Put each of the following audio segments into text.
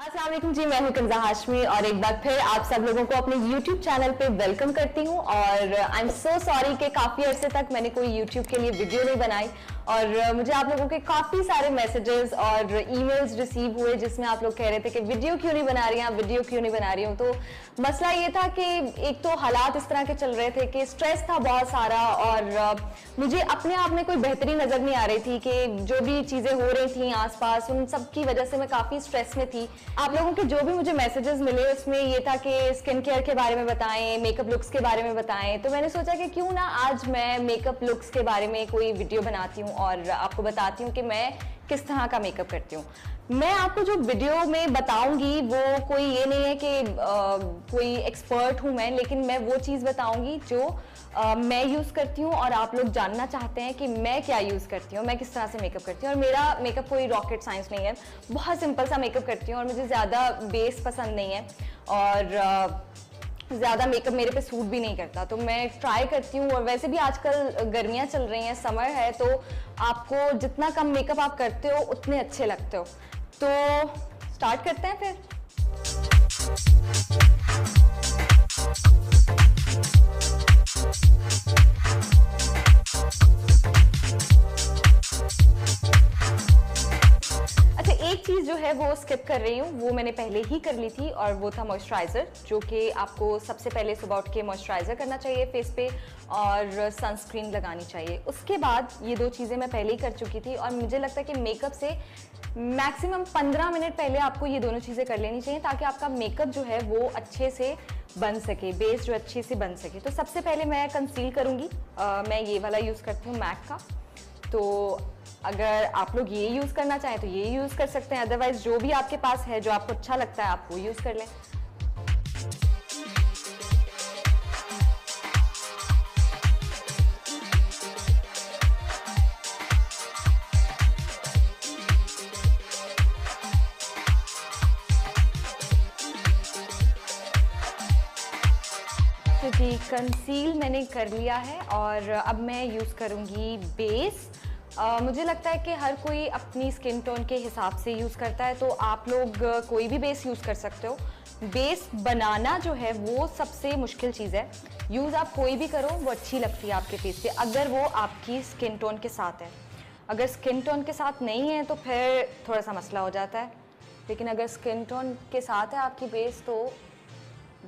अस्सलाम वालेकुम जी, मैं हूं कंज़ा हाशमी और एक बार फिर आप सब लोगों को अपने YouTube चैनल पे वेलकम करती हूं। और आई एम सो सॉरी कि काफ़ी अरसे तक मैंने कोई YouTube के लिए वीडियो नहीं बनाई और मुझे आप लोगों के काफ़ी सारे मैसेजेस और ईमेल्स रिसीव हुए जिसमें आप लोग कह रहे थे कि वीडियो क्यों नहीं बना रही हैं, वीडियो क्यों नहीं बना रही हूँ। तो मसला ये था कि एक तो हालात इस तरह के चल रहे थे कि स्ट्रेस था बहुत सारा और मुझे अपने आप में कोई बेहतरी नज़र नहीं आ रही थी कि जो भी चीज़ें हो रही थी आसपास उन सब की वजह से मैं काफ़ी स्ट्रेस में थी। आप लोगों के जो भी मुझे मैसेजेस मिले उसमें ये था कि स्किन केयर के बारे में बताएं, मेकअप लुक्स के बारे में बताएं, तो मैंने सोचा कि क्यों ना आज मैं मेकअप लुक्स के बारे में कोई वीडियो बनाती हूँ और आपको बताती हूँ कि मैं किस तरह का मेकअप करती हूँ। मैं आपको जो वीडियो में बताऊंगी वो कोई ये नहीं है कि कोई एक्सपर्ट हूँ मैं, लेकिन मैं वो चीज़ बताऊंगी जो मैं यूज़ करती हूँ और आप लोग जानना चाहते हैं कि मैं क्या यूज़ करती हूँ, मैं किस तरह से मेकअप करती हूँ। और मेरा मेकअप कोई रॉकेट साइंस नहीं है, बहुत सिंपल सा मेकअप करती हूँ और मुझे ज़्यादा बेस पसंद नहीं है और ज़्यादा मेकअप मेरे पे सूट भी नहीं करता, तो मैं ट्राई करती हूँ। और वैसे भी आजकल गर्मियाँ चल रही हैं, समर है, तो आपको जितना कम मेकअप आप करते हो उतने अच्छे लगते हो। तो स्टार्ट करते हैं फिर। अच्छा, एक चीज़ जो है वो स्किप कर रही हूँ, वो मैंने पहले ही कर ली थी और वो था मॉइस्चराइज़र, जो कि आपको सबसे पहले सुबह उठ के मॉइस्चराइज़र करना चाहिए फेस पे और सनस्क्रीन लगानी चाहिए। उसके बाद ये दो चीज़ें मैं पहले ही कर चुकी थी और मुझे लगता है कि मेकअप से मैक्सिमम 15 मिनट पहले आपको ये दोनों चीज़ें कर लेनी चाहिए ताकि आपका मेकअप जो है वो अच्छे से बन सके, बेस जो अच्छे से बन सके। तो सबसे पहले मैं कंसील करूँगी, मैं ये वाला यूज़ करती हूँ मैक का। तो अगर आप लोग ये यूज़ करना चाहें तो ये यूज़ कर सकते हैं, अदरवाइज जो भी आपके पास है जो आपको अच्छा लगता है आप वो यूज़ कर लें। तो जी, कंसील मैंने कर लिया है और अब मैं यूज़ करूँगी बेस। मुझे लगता है कि हर कोई अपनी स्किन टोन के हिसाब से यूज़ करता है, तो आप लोग कोई भी बेस यूज़ कर सकते हो। बेस बनाना जो है वो सबसे मुश्किल चीज़ है। यूज़ आप कोई भी करो वो अच्छी लगती है आपके फेस पे अगर वो आपकी स्किन टोन के साथ है। अगर स्किन टोन के साथ नहीं है तो फिर थोड़ा सा मसला हो जाता है, लेकिन अगर स्किन टोन के साथ है आपकी बेस तो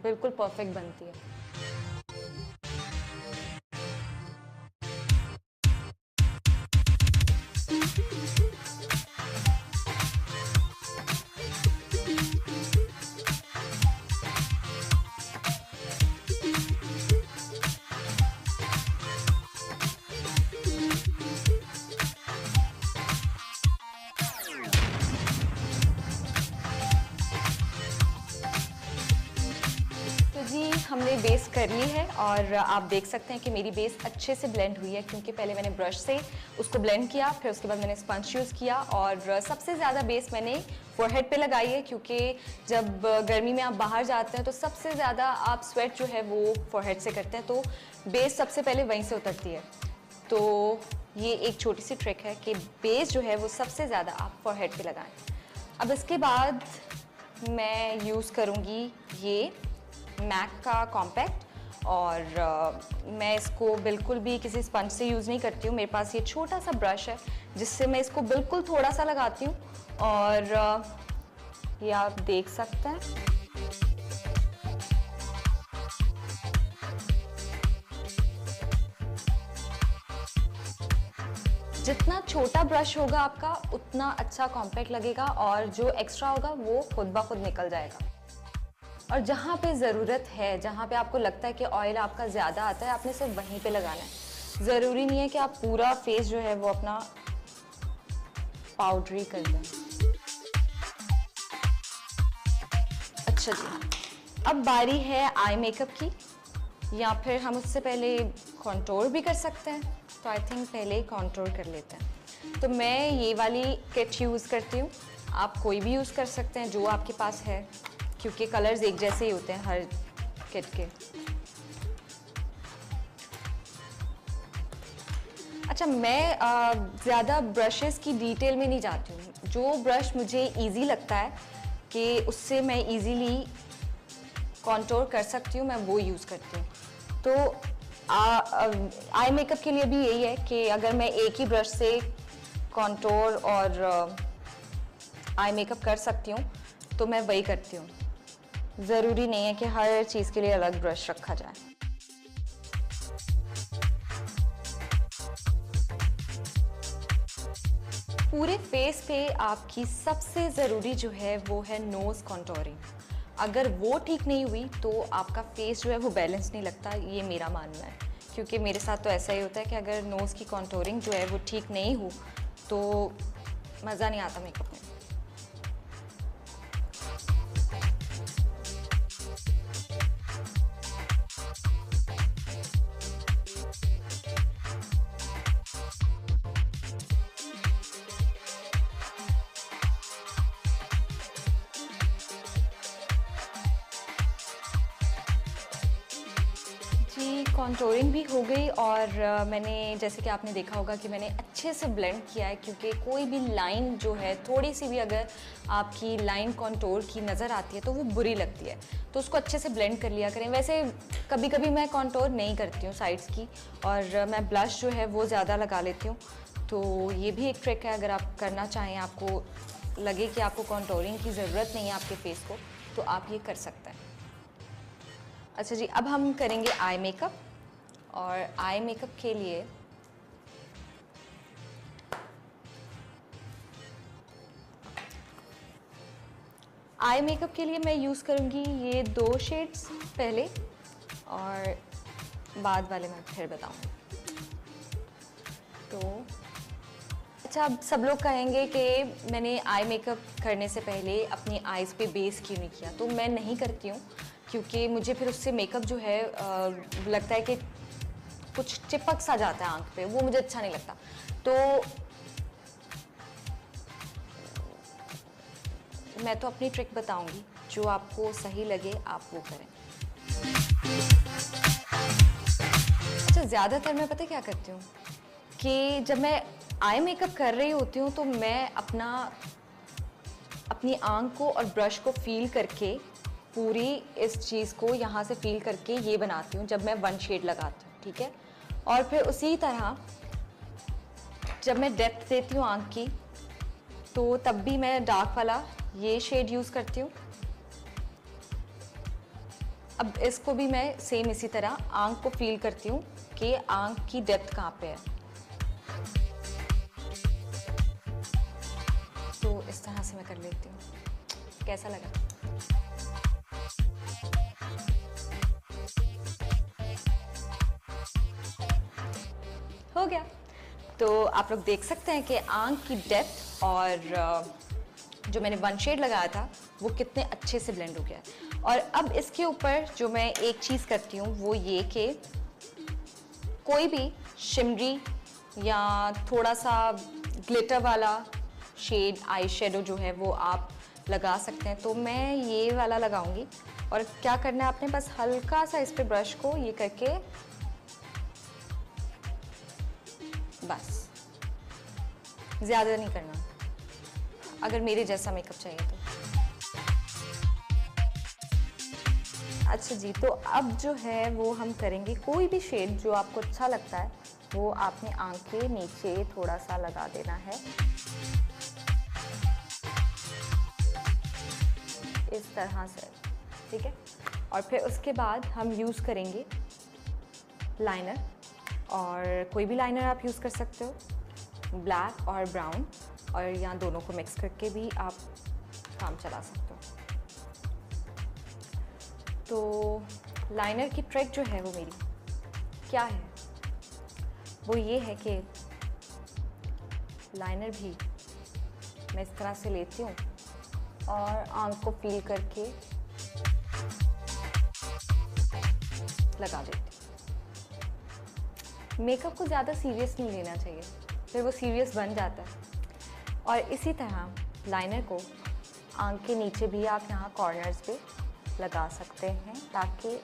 बिल्कुल परफेक्ट बनती है। हमने बेस कर ली है और आप देख सकते हैं कि मेरी बेस अच्छे से ब्लेंड हुई है, क्योंकि पहले मैंने ब्रश से उसको ब्लेंड किया, फिर उसके बाद मैंने स्पंज यूज़ किया और सबसे ज़्यादा बेस मैंने फोरहेड पे लगाई है, क्योंकि जब गर्मी में आप बाहर जाते हैं तो सबसे ज़्यादा आप स्वेट जो है वो फोरहेड से करते हैं, तो बेस सबसे पहले वहीं से उतरती है। तो ये एक छोटी सी ट्रिक है कि बेस जो है वो सबसे ज़्यादा आप फोरहेड पे लगाएं। अब इसके बाद मैं यूज़ करूँगी ये मैक का कॉम्पैक्ट और मैं इसको बिल्कुल भी किसी स्पंज से यूज़ नहीं करती हूँ। मेरे पास ये छोटा सा ब्रश है जिससे मैं इसको बिल्कुल थोड़ा सा लगाती हूँ और ये आप देख सकते हैं। जितना छोटा ब्रश होगा आपका उतना अच्छा कॉम्पैक्ट लगेगा और जो एक्स्ट्रा होगा वो खुद ब खुद निकल जाएगा। और जहाँ पे ज़रूरत है, जहाँ पे आपको लगता है कि ऑयल आपका ज़्यादा आता है, आपने सिर्फ वहीं पे लगाना है। ज़रूरी नहीं है कि आप पूरा फेस जो है वो अपना पाउडरी कर दें। अच्छा जी, अब बारी है आई मेकअप की, या फिर हम उससे पहले कॉन्टोर भी कर सकते हैं, तो आई थिंक पहले ही कॉन्टोर कर लेते हैं। तो मैं ये वाली किट यूज़ करती हूँ, आप कोई भी यूज़ कर सकते हैं जो आपके पास है, क्योंकि कलर्स एक जैसे ही होते हैं हर किट के। अच्छा, मैं ज़्यादा ब्रशेस की डिटेल में नहीं जाती हूँ। जो ब्रश मुझे इजी लगता है कि उससे मैं इजीली कॉन्टोर कर सकती हूँ, मैं वो यूज़ करती हूँ। तो आई मेकअप के लिए भी यही है कि अगर मैं एक ही ब्रश से कॉन्टोर और आई मेकअप कर सकती हूँ तो मैं वही करती हूँ। ज़रूरी नहीं है कि हर चीज़ के लिए अलग ब्रश रखा जाए। पूरे फेस पे आपकी सबसे ज़रूरी जो है वो है नोज़ कॉन्टोरिंग। अगर वो ठीक नहीं हुई तो आपका फेस जो है वो बैलेंस नहीं लगता, ये मेरा मानना है। क्योंकि मेरे साथ तो ऐसा ही होता है कि अगर नोज़ की कॉन्टोरिंग जो है वो ठीक नहीं हो तो मज़ा नहीं आता मेकअप में। जी, कॉन्टोरिंग भी हो गई और मैंने जैसे कि आपने देखा होगा कि मैंने अच्छे से ब्लेंड किया है, क्योंकि कोई भी लाइन जो है थोड़ी सी भी अगर आपकी लाइन कॉन्टोर की नज़र आती है तो वो बुरी लगती है, तो उसको अच्छे से ब्लेंड कर लिया करें। वैसे कभी कभी मैं कॉन्टोर नहीं करती हूँ साइड्स की, और मैं ब्लश जो है वो ज़्यादा लगा लेती हूँ। तो ये भी एक ट्रिक है, अगर आप करना चाहें, आपको लगे कि आपको कॉन्टोरिंग की ज़रूरत नहीं है आपके फेस को, तो आप ये कर सकते हैं। अच्छा जी, अब हम करेंगे आई मेकअप। और आई मेकअप के लिए मैं यूज़ करूँगी ये 2 शेड्स पहले, और बाद वाले मैं फिर बताऊँगी। तो अच्छा, अब सब लोग कहेंगे कि मैंने आई मेकअप करने से पहले अपनी आईज़ पे बेस क्यों नहीं किया। तो मैं नहीं करती हूँ, क्योंकि मुझे फिर उससे मेकअप जो है लगता है कि कुछ चिपक सा जाता है आंख पे, वो मुझे अच्छा नहीं लगता। तो मैं तो अपनी ट्रिक बताऊंगी, जो आपको सही लगे आप वो करें। अच्छा, ज़्यादातर मैं पता क्या करती हूँ कि जब मैं आई मेकअप कर रही होती हूँ तो मैं अपनी आंख को और ब्रश को फील करके, पूरी इस चीज़ को यहाँ से फील करके ये बनाती हूँ जब मैं 1 शेड लगाती हूँ, ठीक है। और फिर उसी तरह जब मैं डेप्थ देती हूँ आंख की, तो तब भी मैं डार्क वाला ये शेड यूज़ करती हूँ। अब इसको भी मैं सेम इसी तरह आंख को फील करती हूँ कि आंख की डेप्थ कहाँ पे है। तो इस तरह से मैं कर लेती हूँ। कैसा लगा? हो गया। तो आप लोग देख सकते हैं कि आंख की डेप्थ और जो मैंने 1 शेड लगाया था वो कितने अच्छे से ब्लेंड हो गया है। और अब इसके ऊपर जो मैं एक चीज़ करती हूँ वो ये कि कोई भी शिमरी या थोड़ा सा ग्लिटर वाला शेड आई शेडो जो है वो आप लगा सकते हैं। तो मैं ये वाला लगाऊंगी। और क्या करना है, आपने बस हल्का सा इस पे ब्रश को ये करके, बस, ज़्यादा नहीं करना अगर मेरे जैसा मेकअप चाहिए तो। अच्छा जी, तो अब जो है वो हम करेंगे कोई भी शेड जो आपको अच्छा लगता है वो आपने आंख के नीचे थोड़ा सा लगा देना है, इस तरह से, ठीक है। और फिर उसके बाद हम यूज़ करेंगे लाइनर, और कोई भी लाइनर आप यूज़ कर सकते हो, ब्लैक और ब्राउन, और यहाँ दोनों को मिक्स करके भी आप काम चला सकते हो। तो लाइनर की ट्रिक जो है वो मेरी क्या है, वो ये है कि लाइनर भी मैं इस तरह से लेती हूँ और आंख को फील करके लगा देती हूँ। मेकअप को ज़्यादा सीरियस नहीं लेना चाहिए, फिर वो सीरियस बन जाता है। और इसी तरह लाइनर को आंख के नीचे भी आप यहाँ कॉर्नर्स पे लगा सकते हैं, ताकि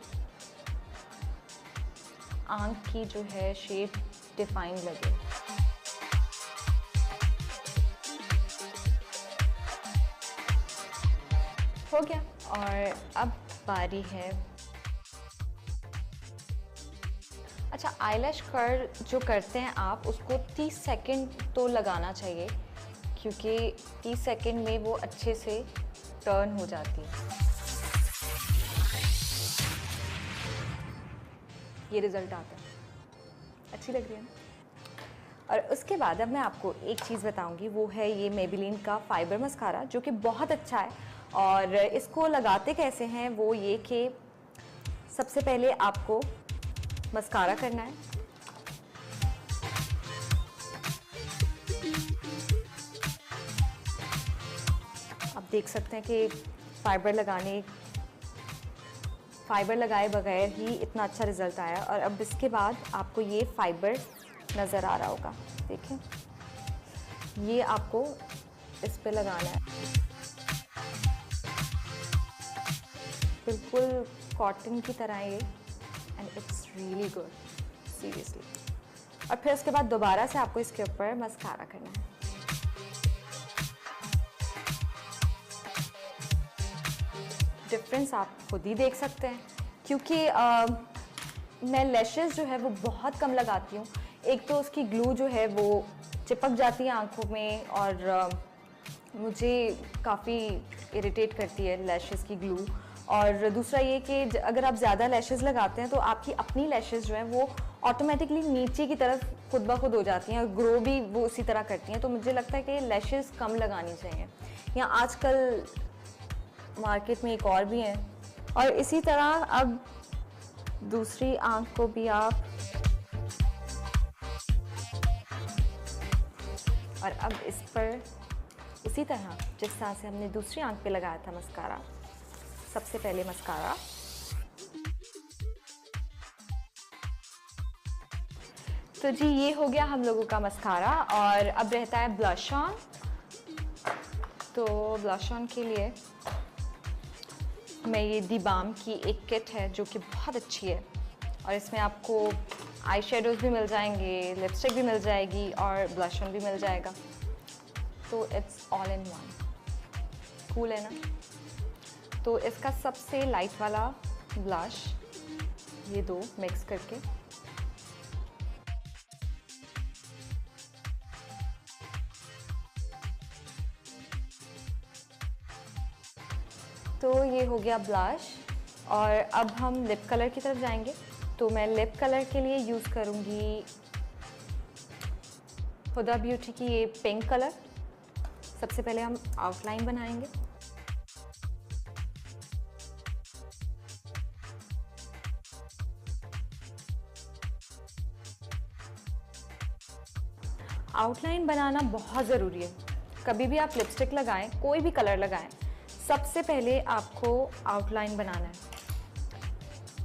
आंख की जो है शेप डिफाइन लगे। हो गया। और अब बारी है, अच्छा आईलैश कर्ल जो करते हैं आप उसको 30 सेकंड तो लगाना चाहिए, क्योंकि 30 सेकंड में वो अच्छे से टर्न हो जाती है। ये रिजल्ट आता है, अच्छी लग रही है ना। और उसके बाद अब मैं आपको एक चीज़ बताऊंगी, वो है ये मेबेलिन का फाइबर मस्कारा, जो कि बहुत अच्छा है। और इसको लगाते कैसे हैं, वो ये कि सबसे पहले आपको मस्कारा करना है। आप देख सकते हैं कि फाइबर लगाए बगैर ही इतना अच्छा रिजल्ट आया। और अब इसके बाद आपको ये फाइबर नज़र आ रहा होगा, देखें, ये आपको इस पे लगाना है, बिल्कुल कॉटन की तरह ये, and it's really good seriously. और फिर उसके बाद दोबारा से आपको इसके ऊपर मस्कारा करना है। डिफरेंस आप खुद ही देख सकते हैं, क्योंकि मैं लैशेस जो है वो बहुत कम लगाती हूँ। एक तो उसकी ग्लू जो है वो चिपक जाती है आंखों में, और मुझे काफ़ी इरिटेट करती है लैशेस की ग्लू। और दूसरा ये कि अगर आप ज़्यादा लैशेस लगाते हैं तो आपकी अपनी लैशेस जो हैं वो ऑटोमेटिकली नीचे की तरफ खुद ब खुद हो जाती हैं, और ग्रो भी वो उसी तरह करती हैं। तो मुझे लगता है कि लैशेस कम लगानी चाहिए। या आजकल मार्केट में एक और भी हैं। और इसी तरह अब दूसरी आंख को भी आप, और अब इस पर उसी तरह जिस तरह से हमने दूसरी आंख पे लगाया था मस्कारा, सबसे पहले मस्कारा, तो जी ये हो गया हम लोगों का मस्कारा। और अब रहता है ब्लश ऑन। तो ब्लश ऑन के लिए मैं ये दी बाम की एक किट है जो कि बहुत अच्छी है, और इसमें आपको आई शेडोज़ भी मिल जाएंगे, लिपस्टिक भी मिल जाएगी, और ब्लश ऑन भी मिल जाएगा। तो it's all in one, cool है ना। तो इसका सबसे लाइट वाला ब्लश, ये दो मिक्स करके, तो ये हो गया ब्लश। और अब हम लिप कलर की तरफ जाएंगे। तो मैं लिप कलर के लिए यूज़ करूँगी हुदा ब्यूटी की ये पिंक कलर। सबसे पहले हम आउटलाइन बनाएंगे। आउटलाइन बनाना बहुत ज़रूरी है। कभी भी आप लिपस्टिक लगाएं, कोई भी कलर लगाएं, सबसे पहले आपको आउटलाइन बनाना है।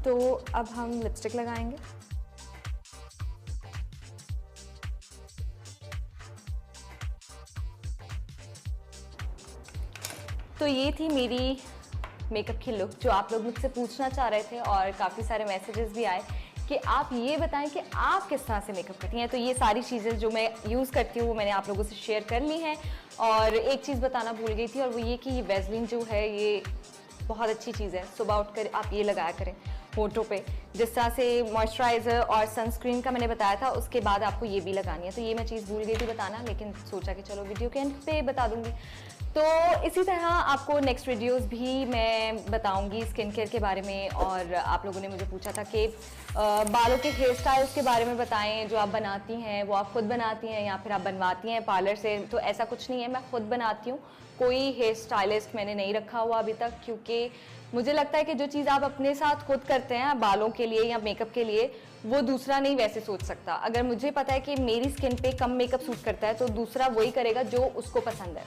तो अब हम लिपस्टिक लगाएंगे। तो ये थी मेरी मेकअप की लुक, जो आप लोग मुझसे पूछना चाह रहे थे, और काफ़ी सारे मैसेजेस भी आए कि आप ये बताएं कि आप किस तरह से मेकअप करती हैं। तो ये सारी चीज़ें जो मैं यूज़ करती हूँ वो मैंने आप लोगों से शेयर कर ली हैं। और एक चीज़ बताना भूल गई थी, और वो ये कि ये वैसलीन जो है ये बहुत अच्छी चीज़ है। सुबह उठकर आप ये लगाया करें होठों पे, जिस तरह से मॉइस्चराइज़र और सनस्क्रीन का मैंने बताया था, उसके बाद आपको ये भी लगानी है। तो ये मैं चीज़ भूल गई थी बताना, लेकिन सोचा कि चलो वीडियो के एंड पे बता दूँगी। तो इसी तरह आपको नेक्स्ट वीडियोस भी मैं बताऊंगी स्किन केयर के बारे में। और आप लोगों ने मुझे पूछा था कि बालों के हेयर स्टाइल्स के बारे में बताएं, जो आप बनाती हैं वो आप खुद बनाती हैं या फिर आप बनवाती हैं पार्लर से। तो ऐसा कुछ नहीं है, मैं खुद बनाती हूँ। कोई हेयर स्टाइलिस्ट मैंने नहीं रखा हुआ अभी तक, क्योंकि मुझे लगता है कि जो चीज़ आप अपने साथ खुद करते हैं बालों के लिए या मेकअप के लिए, वो दूसरा नहीं वैसे सोच सकता। अगर मुझे पता है कि मेरी स्किन पे कम मेकअप सूट करता है, तो दूसरा वही करेगा जो उसको पसंद है।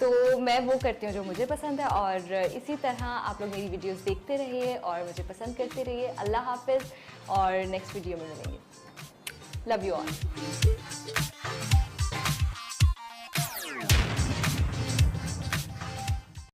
तो मैं वो करती हूँ जो मुझे पसंद है। और इसी तरह आप लोग मेरी वीडियोस देखते रहिए और मुझे पसंद करते रहिए। अल्लाह हाफिज़, और नेक्स्ट वीडियो में मिलेंगे। Love you all.